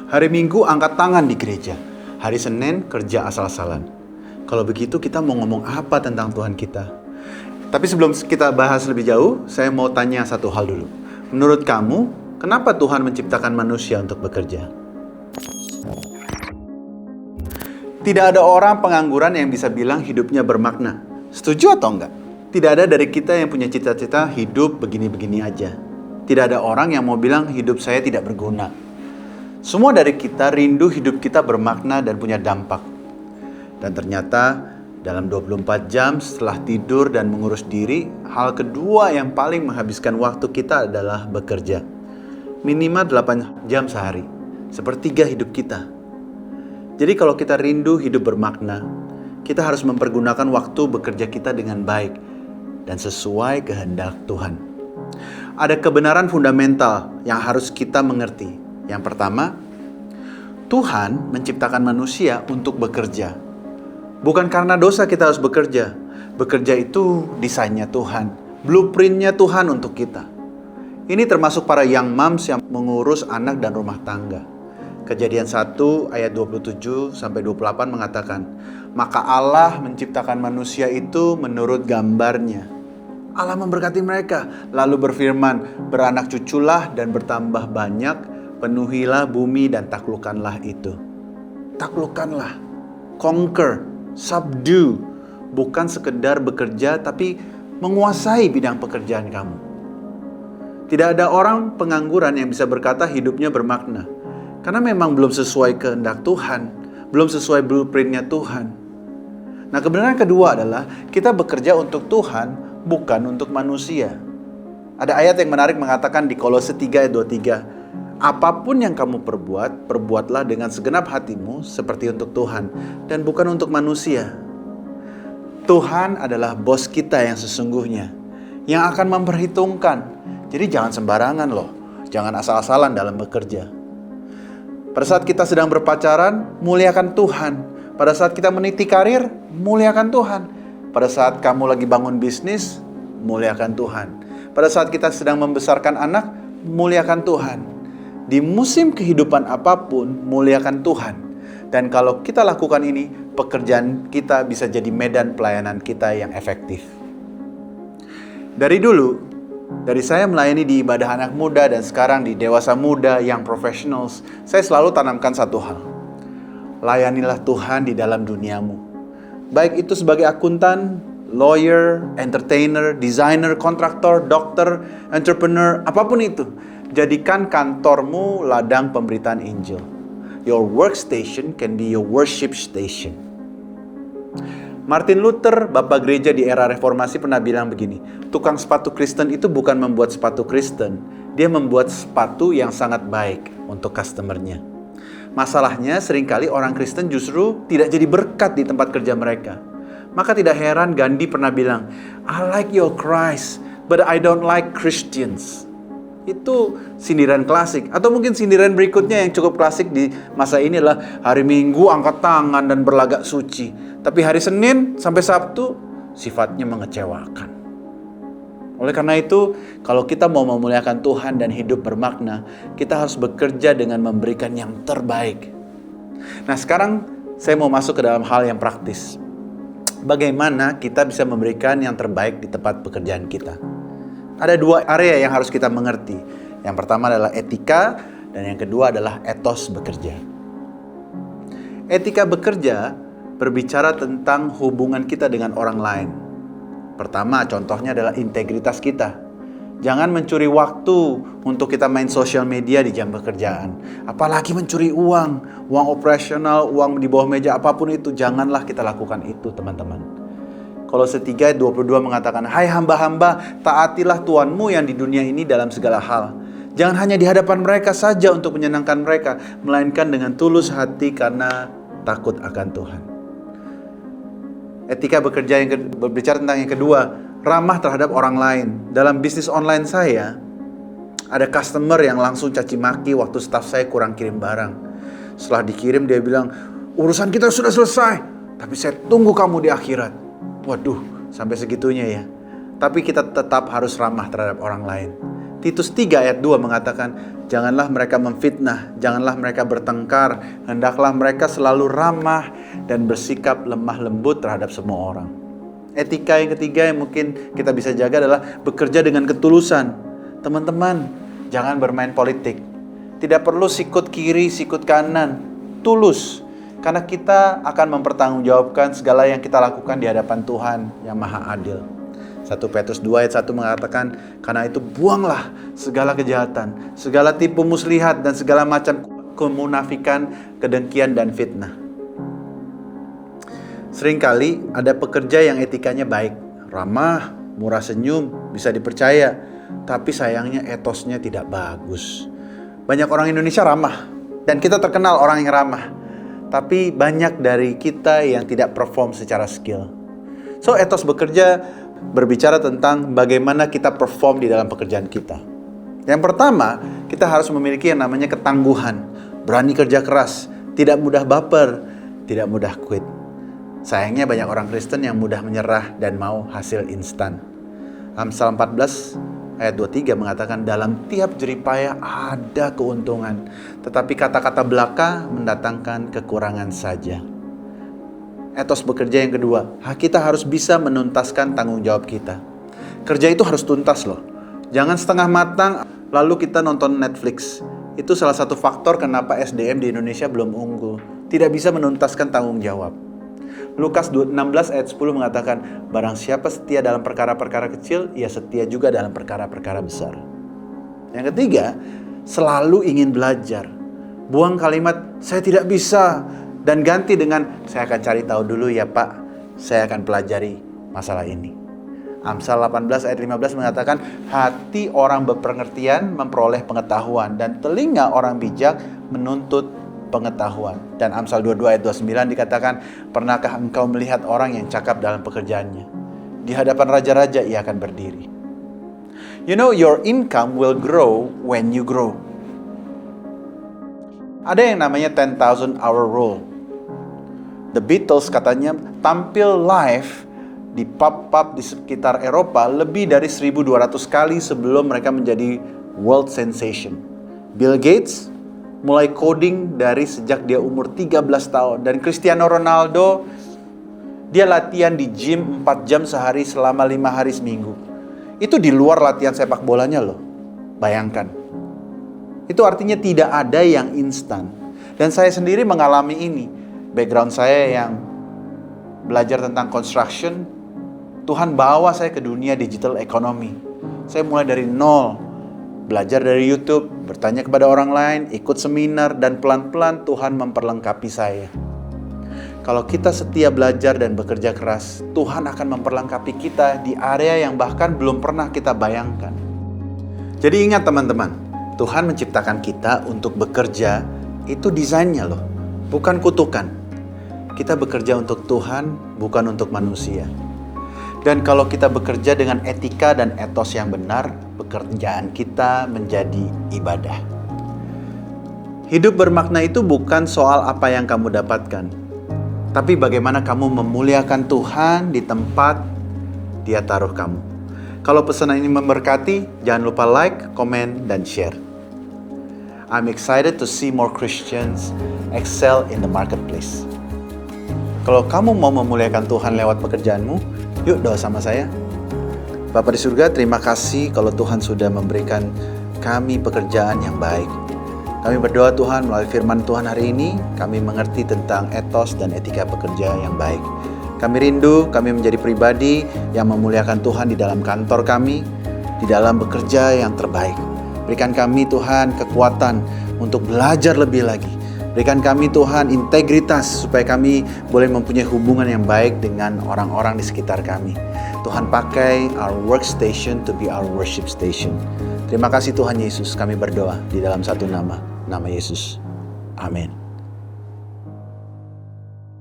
Hari Minggu angkat tangan di gereja. Hari Senin kerja asal-asalan. Kalau begitu kita mau ngomong apa tentang Tuhan kita? Tapi sebelum kita bahas lebih jauh, saya mau tanya satu hal dulu. Menurut kamu, kenapa Tuhan menciptakan manusia untuk bekerja? Tidak ada orang pengangguran yang bisa bilang hidupnya bermakna. Setuju atau enggak? Tidak ada dari kita yang punya cita-cita hidup begini-begini aja. Tidak ada orang yang mau bilang hidup saya tidak berguna. Semua dari kita rindu hidup kita bermakna dan punya dampak. Dan ternyata dalam 24 jam setelah tidur dan mengurus diri, hal kedua yang paling menghabiskan waktu kita adalah bekerja. Minimal 8 jam sehari, sepertiga hidup kita. Jadi kalau kita rindu hidup bermakna, kita harus mempergunakan waktu bekerja kita dengan baik dan sesuai kehendak Tuhan. Ada kebenaran fundamental yang harus kita mengerti. Yang pertama, Tuhan menciptakan manusia untuk bekerja. Bukan karena dosa kita harus bekerja. Bekerja itu desainnya Tuhan, blueprintnya Tuhan untuk kita. Ini termasuk para young moms yang mengurus anak dan rumah tangga. Kejadian 1 ayat 27-28 mengatakan, maka Allah menciptakan manusia itu menurut gambarnya. Allah memberkati mereka, lalu berfirman, beranak cuculah dan bertambah banyak, penuhilah bumi dan taklukkanlah itu. Taklukkanlah, conquer, subdue, bukan sekedar bekerja tapi menguasai bidang pekerjaan kamu. Tidak ada orang pengangguran yang bisa berkata hidupnya bermakna, karena memang belum sesuai kehendak Tuhan, belum sesuai blueprintnya Tuhan. Nah, kebenaran kedua adalah kita bekerja untuk Tuhan, bukan untuk manusia. Ada ayat yang menarik mengatakan di Kolose 3 ayat 23, apapun yang kamu perbuat, perbuatlah dengan segenap hatimu seperti untuk Tuhan dan bukan untuk manusia. Tuhan adalah bos kita yang sesungguhnya, yang akan memperhitungkan. Jadi jangan sembarangan loh, jangan asal-asalan dalam bekerja. Pada saat kita sedang berpacaran, muliakan Tuhan. Pada saat kita meniti karir, muliakan Tuhan. Pada saat kamu lagi bangun bisnis, muliakan Tuhan. Pada saat kita sedang membesarkan anak, muliakan Tuhan. Di musim kehidupan apapun, muliakan Tuhan. Dan kalau kita lakukan ini, pekerjaan kita bisa jadi medan pelayanan kita yang efektif. Dari dulu, dari saya melayani di ibadah anak muda dan sekarang di dewasa muda yang professionals, saya selalu tanamkan satu hal. Layanilah Tuhan di dalam duniamu. Baik itu sebagai akuntan, lawyer, entertainer, designer, kontraktor, dokter, entrepreneur, apapun itu. Jadikan kantormu ladang pemberitaan Injil. Your workstation can be your worship station. Martin Luther, bapak gereja di era reformasi pernah bilang begini, tukang sepatu Kristen itu bukan membuat sepatu Kristen, dia membuat sepatu yang sangat baik untuk customernya. Masalahnya seringkali orang Kristen justru tidak jadi berkat di tempat kerja mereka. Maka tidak heran Gandhi pernah bilang, I like your Christ, but I don't like Christians. Itu sindiran klasik. Atau mungkin sindiran berikutnya yang cukup klasik di masa ini adalah hari Minggu angkat tangan dan berlagak suci. Tapi hari Senin sampai Sabtu sifatnya mengecewakan. Oleh karena itu, kalau kita mau memuliakan Tuhan dan hidup bermakna, kita harus bekerja dengan memberikan yang terbaik. Nah, sekarang saya mau masuk ke dalam hal yang praktis. Bagaimana kita bisa memberikan yang terbaik di tempat pekerjaan kita? Ada dua area yang harus kita mengerti. Yang pertama adalah etika, dan yang kedua adalah etos bekerja. Etika bekerja berbicara tentang hubungan kita dengan orang lain. Pertama, contohnya adalah integritas kita. Jangan mencuri waktu untuk kita main sosial media di jam pekerjaan. Apalagi mencuri uang operasional, uang di bawah meja, apapun itu. Janganlah kita lakukan itu, teman-teman. Kolose 3 ayat 22 mengatakan, hai hamba-hamba, taatilah Tuhanmu yang di dunia ini dalam segala hal. Jangan hanya di hadapan mereka saja untuk menyenangkan mereka, melainkan dengan tulus hati karena takut akan Tuhan. Etika bekerja yang berbicara tentang yang kedua, ramah terhadap orang lain. Dalam bisnis online saya, ada customer yang langsung caci maki waktu staff saya kurang kirim barang. Setelah dikirim dia bilang, urusan kita sudah selesai, tapi saya tunggu kamu di akhirat. Waduh, sampai segitunya ya. Tapi kita tetap harus ramah terhadap orang lain. Titus 3 ayat 2 mengatakan, janganlah mereka memfitnah, janganlah mereka bertengkar, hendaklah mereka selalu ramah dan bersikap lemah lembut terhadap semua orang. Etika yang ketiga yang mungkin kita bisa jaga adalah bekerja dengan ketulusan. Teman-teman, jangan bermain politik. Tidak perlu sikut kiri, sikut kanan. Tulus. Karena kita akan mempertanggungjawabkan segala yang kita lakukan di hadapan Tuhan yang Maha Adil. 1 Petrus 2 ayat 1 mengatakan, karena itu buanglah segala kejahatan, segala tipu muslihat, dan segala macam kemunafikan, kedengkian, dan fitnah. Seringkali ada pekerja yang etikanya baik, ramah, murah senyum, bisa dipercaya, tapi sayangnya etosnya tidak bagus. Banyak orang Indonesia ramah, dan kita terkenal orang yang ramah, tapi banyak dari kita yang tidak perform secara skill. So, etos bekerja berbicara tentang bagaimana kita perform di dalam pekerjaan kita. Yang pertama, kita harus memiliki yang namanya ketangguhan, berani kerja keras, tidak mudah baper, tidak mudah quit. Sayangnya banyak orang Kristen yang mudah menyerah dan mau hasil instan. Amsal 14 ayat 23 mengatakan, dalam tiap jeripaya ada keuntungan, tetapi kata-kata belaka mendatangkan kekurangan saja. Etos bekerja yang kedua, kita harus bisa menuntaskan tanggung jawab kita. Kerja itu harus tuntas loh. Jangan setengah matang lalu kita nonton Netflix. Itu salah satu faktor kenapa SDM di Indonesia belum unggul. Tidak bisa menuntaskan tanggung jawab. Lukas 16 ayat 10 mengatakan, barang siapa setia dalam perkara-perkara kecil, ia setia juga dalam perkara-perkara besar. Yang ketiga, selalu ingin belajar. Buang kalimat, saya tidak bisa, dan ganti dengan, saya akan cari tahu dulu ya Pak, saya akan pelajari masalah ini. Amsal 18 ayat 15 mengatakan, hati orang berpengertian memperoleh pengetahuan, dan telinga orang bijak menuntut pengetahuan. Dan Amsal 22 ayat 29 dikatakan, pernahkah engkau melihat orang yang cakap dalam pekerjaannya? Di hadapan raja-raja ia akan berdiri. You know, your income will grow when you grow. Ada yang namanya 10,000 hour rule. The Beatles katanya tampil live di pub-pub di sekitar Eropa lebih dari 1.200 kali sebelum mereka menjadi world sensation. Bill Gates mulai coding dari sejak dia umur 13 tahun. Dan Cristiano Ronaldo, dia latihan di gym 4 jam sehari selama 5 hari seminggu. Itu di luar latihan sepak bolanya loh. Bayangkan. Itu artinya tidak ada yang instan. Dan saya sendiri mengalami ini. Background saya yang belajar tentang construction, Tuhan bawa saya ke dunia digital economy. Saya mulai dari nol, belajar dari YouTube, bertanya kepada orang lain, ikut seminar, dan pelan-pelan Tuhan memperlengkapi saya. Kalau kita setia belajar dan bekerja keras, Tuhan akan memperlengkapi kita di area yang bahkan belum pernah kita bayangkan. Jadi ingat teman-teman, Tuhan menciptakan kita untuk bekerja, itu desainnya loh, bukan kutukan. Kita bekerja untuk Tuhan, bukan untuk manusia. Dan kalau kita bekerja dengan etika dan etos yang benar, pekerjaan kita menjadi ibadah. Hidup bermakna itu bukan soal apa yang kamu dapatkan, tapi bagaimana kamu memuliakan Tuhan di tempat Dia taruh kamu. Kalau pesan ini memberkati, jangan lupa like, komen, dan share. I'm excited to see more Christians excel in the marketplace. Kalau kamu mau memuliakan Tuhan lewat pekerjaanmu, yuk doa sama saya. Bapa di surga, terima kasih kalau Tuhan sudah memberikan kami pekerjaan yang baik. Kami berdoa Tuhan melalui firman Tuhan hari ini, kami mengerti tentang etos dan etika pekerja yang baik. Kami rindu, kami menjadi pribadi yang memuliakan Tuhan di dalam kantor kami, di dalam bekerja yang terbaik. Berikan kami Tuhan kekuatan untuk belajar lebih lagi. Berikan kami Tuhan integritas supaya kami boleh mempunyai hubungan yang baik dengan orang-orang di sekitar kami. Tuhan pakai our workstation to be our worship station. Terima kasih Tuhan Yesus, kami berdoa di dalam satu nama Yesus. Amin.